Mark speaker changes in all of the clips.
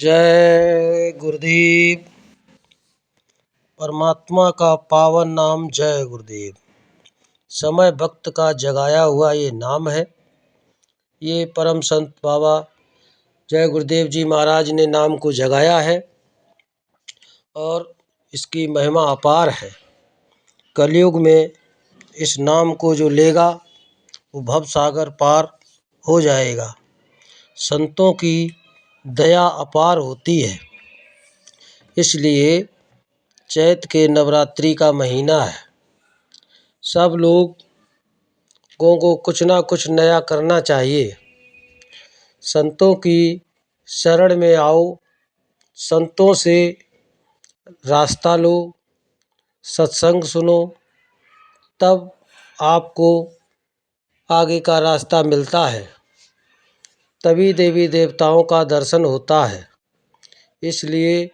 Speaker 1: जय गुरुदेव। परमात्मा का पावन नाम जय गुरुदेव। समय भक्त का जगाया हुआ ये नाम है। ये परम संत बाबा जय गुरुदेव जी महाराज ने नाम को जगाया है और इसकी महिमा अपार है। कलयुग में इस नाम को जो लेगा वो भव सागर पार हो जाएगा। संतों की दया अपार होती है। इसलिए चैत के नवरात्रि का महीना है। सब लोगों को कुछ ना कुछ नया करना चाहिए। संतों की शरण में आओ, संतों से रास्ता लो, सत्संग सुनो, तब आपको आगे का रास्ता मिलता है। तभी देवी देवताओं का दर्शन होता है। इसलिए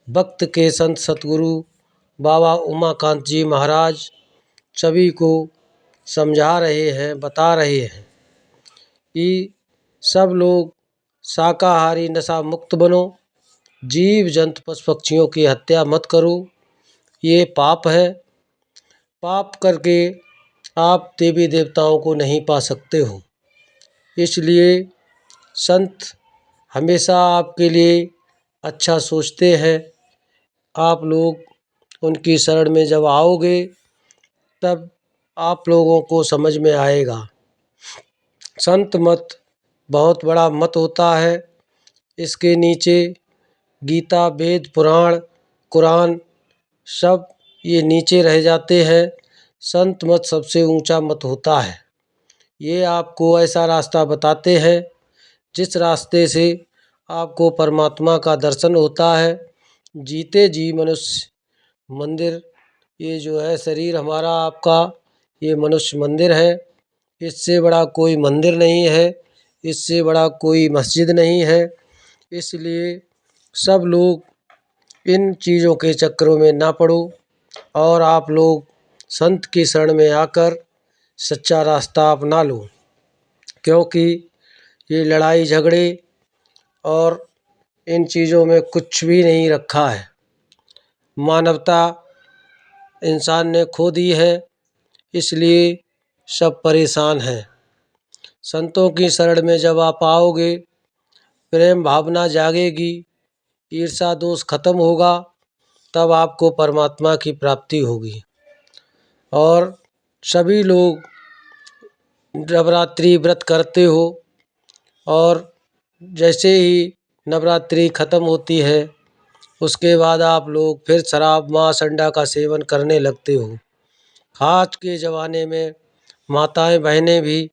Speaker 1: भक्त के संत सतगुरु बाबा उमाकांत जी महाराज सभी को समझा रहे हैं, बता रहे हैं कि सब लोग शाकाहारी नशा मुक्त बनो, जीव जंतु पशु पक्षियों की हत्या मत करो, ये पाप है। पाप करके आप देवी देवताओं को नहीं पा सकते हो। इसलिए संत हमेशा आपके लिए अच्छा सोचते हैं। आप लोग उनकी शरण में जब आओगे तब आप लोगों को समझ में आएगा। संत मत बहुत बड़ा मत होता है। इसके नीचे गीता, वेद, पुराण, कुरान सब ये नीचे रह जाते हैं। संत मत सबसे ऊंचा मत होता है। ये आपको ऐसा रास्ता बताते हैं जिस रास्ते से आपको परमात्मा का दर्शन होता है। जीते जी मनुष्य मंदिर, ये जो है शरीर हमारा आपका, ये मनुष्य मंदिर है। इससे बड़ा कोई मंदिर नहीं है, इससे बड़ा कोई मस्जिद नहीं है। इसलिए सब लोग इन चीज़ों के चक्करों में ना पड़ो और आप लोग संत की शरण में आकर सच्चा रास्ता अपना लो। क्योंकि ये लड़ाई झगड़े और इन चीज़ों में कुछ भी नहीं रखा है। मानवता इंसान ने खो दी है, इसलिए सब परेशान हैं। संतों की शरण में जब आप आओगे, प्रेम भावना जागेगी, ईर्षा दोष खत्म होगा, तब आपको परमात्मा की प्राप्ति होगी। और सभी लोग नवरात्रि व्रत करते हो और जैसे ही नवरात्रि खत्म होती है उसके बाद आप लोग फिर शराब मांस अंडा का सेवन करने लगते हो। आज के ज़माने में माताएं बहनें भी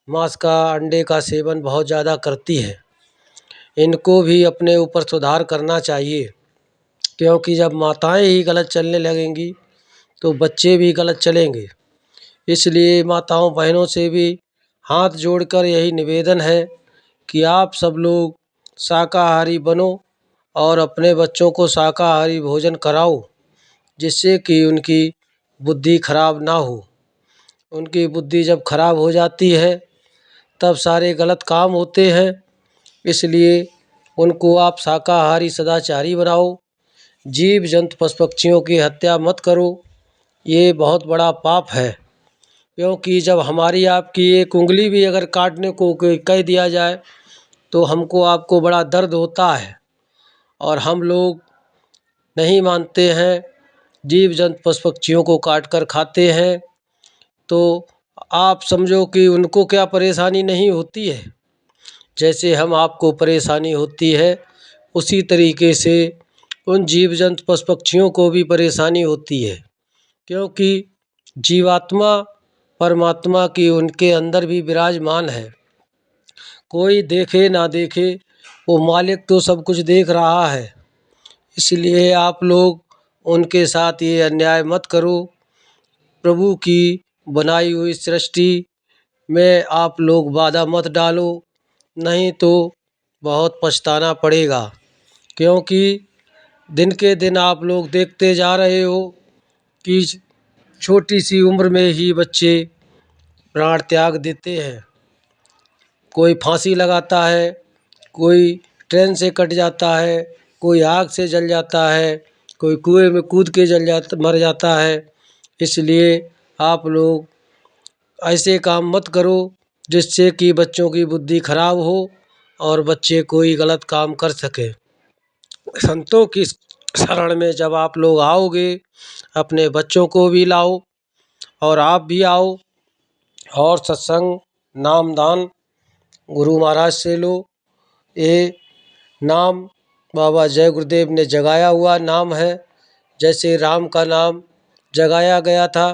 Speaker 1: मांस का अंडे का सेवन बहुत ज़्यादा करती है। इनको भी अपने ऊपर सुधार करना चाहिए। क्योंकि जब माताएं ही गलत चलने लगेंगी तो बच्चे भी गलत चलेंगे। इसलिए माताओं बहनों से भी हाथ जोड़कर यही निवेदन है कि आप सब लोग शाकाहारी बनो और अपने बच्चों को शाकाहारी भोजन कराओ, जिससे कि उनकी बुद्धि खराब ना हो। उनकी बुद्धि जब खराब हो जाती है तब सारे गलत काम होते हैं। इसलिए उनको आप शाकाहारी सदाचारी बनाओ। जीव जंतु पशु पक्षियों की हत्या मत करो, ये बहुत बड़ा पाप है। क्योंकि जब हमारी आपकी एक उंगली भी अगर काटने को कह दिया जाए तो हमको आपको बड़ा दर्द होता है और हम लोग नहीं मानते हैं। जीव जंतु पशु पक्षियों को काट कर खाते हैं तो आप समझो कि उनको क्या परेशानी नहीं होती है। जैसे हम आपको परेशानी होती है उसी तरीके से उन जीव जंतु पशु पक्षियों को भी परेशानी होती है। क्योंकि जीवात्मा परमात्मा की उनके अंदर भी विराजमान है। कोई देखे ना देखे, वो मालिक तो सब कुछ देख रहा है। इसलिए आप लोग उनके साथ ये अन्याय मत करो। प्रभु की बनाई हुई सृष्टि में आप लोग बाधा मत डालो, नहीं तो बहुत पछताना पड़ेगा। क्योंकि दिन के दिन आप लोग देखते जा रहे हो कि छोटी सी उम्र में ही बच्चे प्राण त्याग देते हैं। कोई फांसी लगाता है, कोई ट्रेन से कट जाता है, कोई आग से जल जाता है, कोई कुएं में कूद के मर जाता है। इसलिए आप लोग ऐसे काम मत करो जिससे कि बच्चों की बुद्धि खराब हो और बच्चे कोई गलत काम कर सके। संतों की शरण में जब आप लोग आओगे, अपने बच्चों को भी लाओ और आप भी आओ और सत्संग नाम दान गुरु महाराज से लो। ये नाम बाबा जय गुरुदेव ने जगाया हुआ नाम है। जैसे राम का नाम जगाया गया था,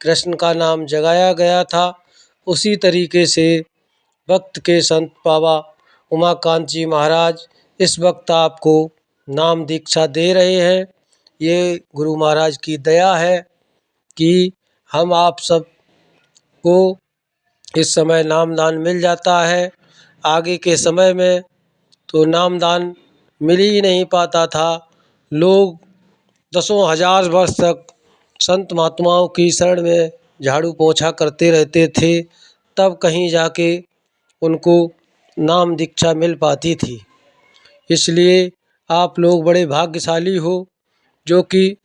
Speaker 1: कृष्ण का नाम जगाया गया था, उसी तरीके से वक्त के संत बाबा उमाकांत जी महाराज इस वक्त आपको नाम दीक्षा दे रहे हैं। ये गुरु महाराज की दया है कि हम आप सब को इस समय नामदान मिल जाता है। आगे के समय में तो नामदान मिल ही नहीं पाता था। लोग दसों हजार वर्ष तक संत महात्माओं की शरण में झाड़ू पोछा करते रहते थे, तब कहीं जाके उनको नाम दीक्षा मिल पाती थी। इसलिए आप लोग बड़े भाग्यशाली हो जो कि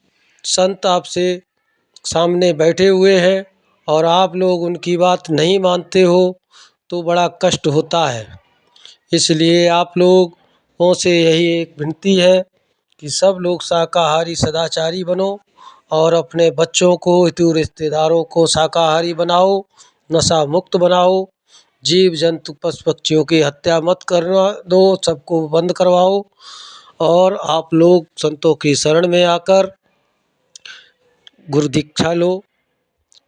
Speaker 1: संत आपसे सामने बैठे हुए हैं और आप लोग उनकी बात नहीं मानते हो तो बड़ा कष्ट होता है। इसलिए आप लोगों से यही एक विनती है कि सब लोग शाकाहारी सदाचारी बनो और अपने बच्चों को, हितू रिश्तेदारों को शाकाहारी बनाओ, नशा मुक्त बनाओ, जीव जंतु पशु पक्षियों की हत्या मत करना दो, सबको बंद करवाओ और आप लोग संतों की शरण में आकर गुरु दीक्षा लो।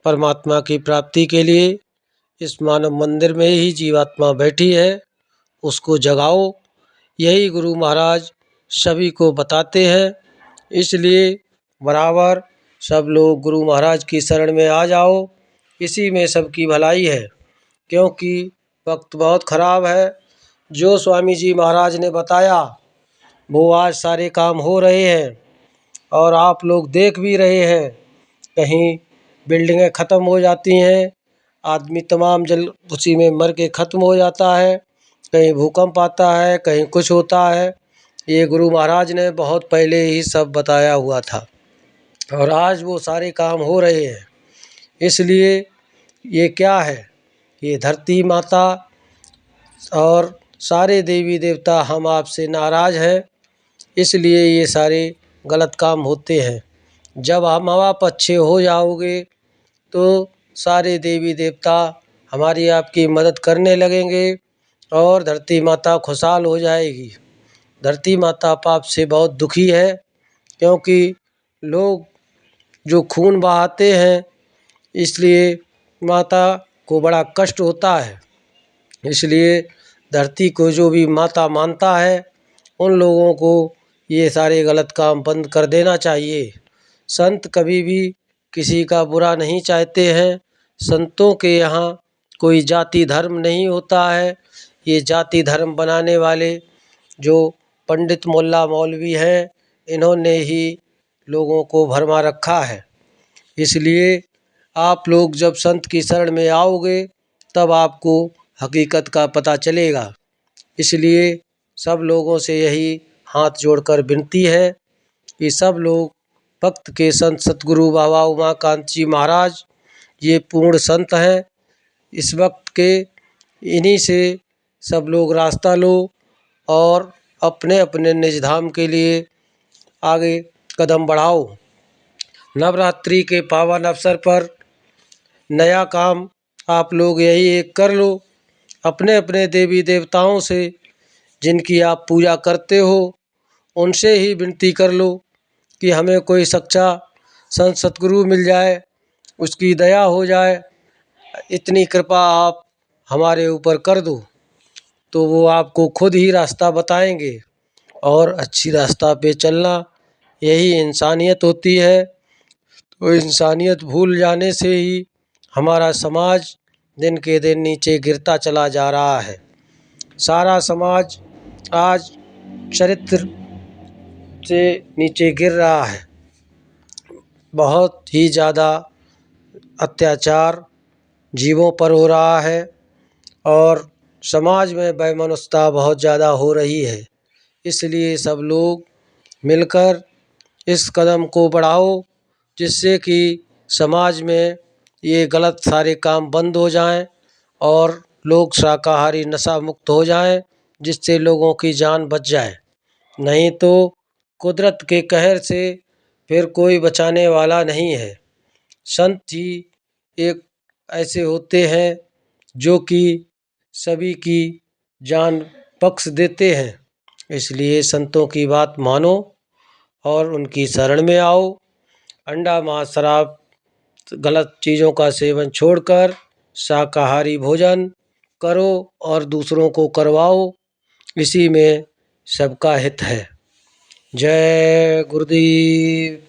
Speaker 1: परमात्मा की प्राप्ति के लिए इस मानव मंदिर में ही जीवात्मा बैठी है, उसको जगाओ, यही गुरु महाराज सभी को बताते हैं। इसलिए बराबर सब लोग गुरु महाराज की शरण में आ जाओ, इसी में सबकी भलाई है। क्योंकि वक्त बहुत खराब है। जो स्वामी जी महाराज ने बताया वो आज सारे काम हो रहे हैं और आप लोग देख भी रहे हैं। कहीं बिल्डिंगें ख़त्म हो जाती हैं, आदमी तमाम जल उसी में मर के ख़त्म हो जाता है, कहीं भूकंप आता है, कहीं कुछ होता है। ये गुरु महाराज ने बहुत पहले ही सब बताया हुआ था और आज वो सारे काम हो रहे हैं। इसलिए ये क्या है, ये धरती माता और सारे देवी देवता हम आपसे नाराज़ हैं, इसलिए ये सारे गलत काम होते हैं। जब हम आप अच्छे हो जाओगे तो सारे देवी देवता हमारी आपकी मदद करने लगेंगे और धरती माता खुशहाल हो जाएगी। धरती माता पाप से बहुत दुखी है, क्योंकि लोग जो खून बहाते हैं इसलिए माता को बड़ा कष्ट होता है। इसलिए धरती को जो भी माता मानता है उन लोगों को ये सारे गलत काम बंद कर देना चाहिए। संत कभी भी किसी का बुरा नहीं चाहते हैं। संतों के यहाँ कोई जाति धर्म नहीं होता है। ये जाति धर्म बनाने वाले जो पंडित मुल्ला मौलवी हैं, इन्होंने ही लोगों को भरमा रखा है। इसलिए आप लोग जब संत की शरण में आओगे तब आपको हकीकत का पता चलेगा। इसलिए सब लोगों से यही हाथ जोड़कर विनती है कि सब लोग भक्त के संत सतगुरु बाबा उमाकांत जी महाराज ये पूर्ण संत हैं इस वक्त के। इन्हीं से सब लोग रास्ता लो और अपने अपने निज धाम के लिए आगे कदम बढ़ाओ। नवरात्रि के पावन अवसर पर नया काम आप लोग यही एक कर लो, अपने अपने देवी देवताओं से जिनकी आप पूजा करते हो उनसे ही विनती कर लो कि हमें कोई सच्चा संत सतगुरु मिल जाए, उसकी दया हो जाए, इतनी कृपा आप हमारे ऊपर कर दो। तो वो आपको खुद ही रास्ता बताएंगे और अच्छी रास्ता पे चलना यही इंसानियत होती है। तो इंसानियत भूल जाने से ही हमारा समाज दिन के दिन नीचे गिरता चला जा रहा है। सारा समाज आज चरित्र से नीचे गिर रहा है। बहुत ही ज़्यादा अत्याचार जीवों पर हो रहा है और समाज में वैमनस्यता बहुत ज़्यादा हो रही है। इसलिए सब लोग मिलकर इस कदम को बढ़ाओ, जिससे कि समाज में ये गलत सारे काम बंद हो जाएं और लोग शाकाहारी नशा मुक्त हो जाएं, जिससे लोगों की जान बच जाए। नहीं तो कुदरत के कहर से फिर कोई बचाने वाला नहीं है। संत ही एक ऐसे होते हैं जो कि सभी की जान बख्श देते हैं। इसलिए संतों की बात मानो और उनकी शरण में आओ। अंडा मांस शराब गलत चीज़ों का सेवन छोड़कर शाकाहारी भोजन करो और दूसरों को करवाओ। इसी में सबका हित है। जय गुरुदेव।